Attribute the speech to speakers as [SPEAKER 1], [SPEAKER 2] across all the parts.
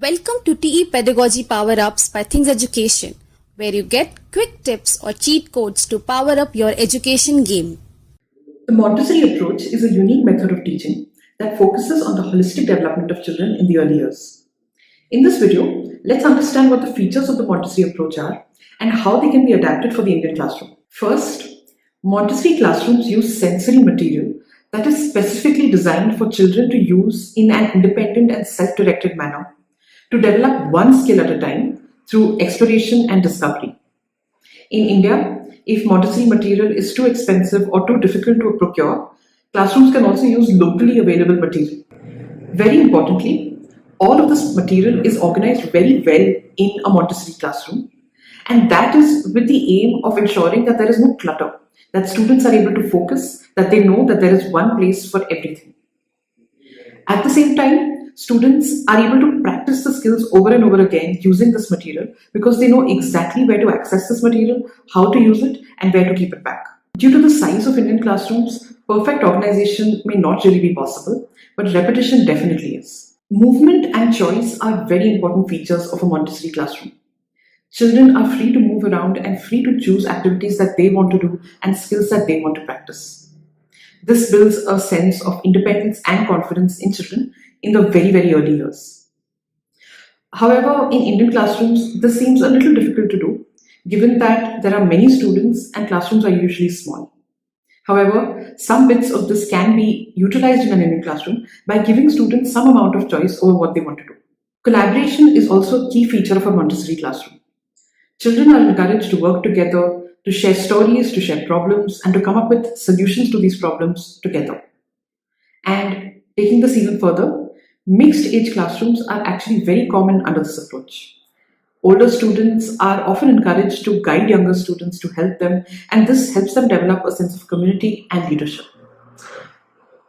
[SPEAKER 1] Welcome to TE Pedagogy Power Ups by Things Education, where you get quick tips or cheat codes to power up your education game.
[SPEAKER 2] The Montessori approach is a unique method of teaching that focuses on the holistic development of children in the early years. In this video, let's understand what the features of the Montessori approach are and how they can be adapted for the Indian classroom. First, Montessori classrooms use sensory material that is specifically designed for children to use in an independent and self-directed manner to develop one skill at a time through exploration and discovery. In India, if Montessori material is too expensive or too difficult to procure, classrooms can also use locally available material. Very importantly, all of this material is organized very well in a Montessori classroom, and that is with the aim of ensuring that there is no clutter, that students are able to focus, that they know that there is one place for everything. At the same time, students are able to practice the skills over and over again using this material because they know exactly where to access this material, how to use it, and where to keep it back. Due to the size of Indian classrooms, perfect organization may not really be possible, but repetition definitely is. Movement and choice are very important features of a Montessori classroom. Children are free to move around and free to choose activities that they want to do and skills that they want to practice. This builds a sense of independence and confidence in children in the very, very early years. However, in Indian classrooms, this seems a little difficult to do, given that there are many students and classrooms are usually small. However, some bits of this can be utilized in an Indian classroom by giving students some amount of choice over what they want to do. Collaboration is also a key feature of a Montessori classroom. Children are encouraged to work together, to share stories, to share problems, and to come up with solutions to these problems together. And taking this even further, mixed age classrooms are actually very common under this approach. Older students are often encouraged to guide younger students to help them, and this helps them develop a sense of community and leadership.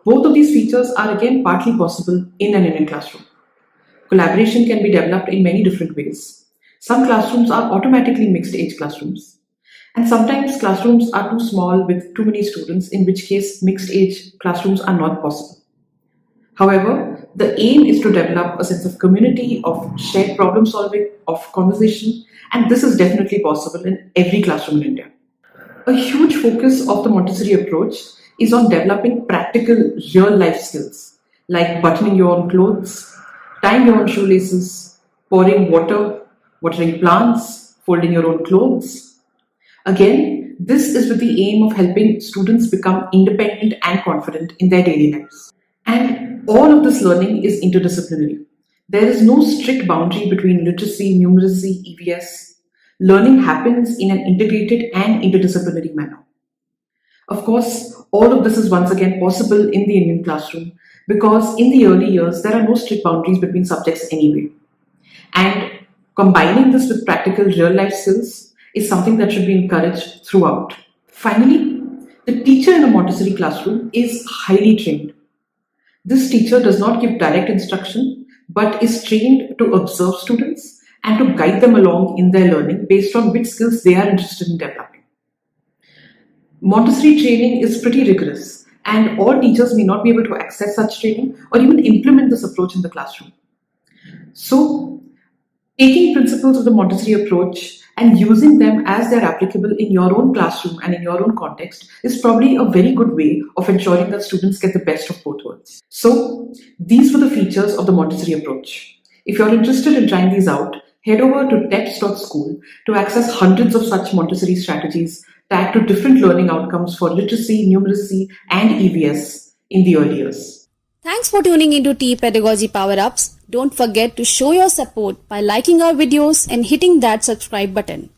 [SPEAKER 2] Both of these features are again partly possible in an Indian classroom. Collaboration can be developed in many different ways. Some classrooms are automatically mixed age classrooms, and sometimes classrooms are too small with too many students, in which case mixed age classrooms are not possible. However, the aim is to develop a sense of community, of shared problem solving, of conversation, and this is definitely possible in every classroom in India. A huge focus of the Montessori approach is on developing practical real life skills like buttoning your own clothes, tying your own shoelaces, pouring water, watering plants, folding your own clothes. Again, this is with the aim of helping students become independent and confident in their daily lives. And all of this learning is interdisciplinary. There is no strict boundary between literacy, numeracy, EVS. Learning happens in an integrated and interdisciplinary manner. Of course, all of this is once again possible in the Indian classroom because in the early years, there are no strict boundaries between subjects anyway. And combining this with practical real life skills is something that should be encouraged throughout. Finally, the teacher in a Montessori classroom is highly trained. This teacher does not give direct instruction, but is trained to observe students and to guide them along in their learning based on which skills they are interested in developing. Montessori training is pretty rigorous, and all teachers may not be able to access such training or even implement this approach in the classroom. So, taking principles of the Montessori approach and using them as they're applicable in your own classroom and in your own context is probably a very good way of ensuring that students get the best of both worlds. So, these were the features of the Montessori approach. If you're interested in trying these out, head over to teps.school to access hundreds of such Montessori strategies tagged to different learning outcomes for literacy, numeracy, and EVS in the early years.
[SPEAKER 1] Thanks for tuning into TE Pedagogy Power Ups. Don't forget to show your support by liking our videos and hitting that subscribe button.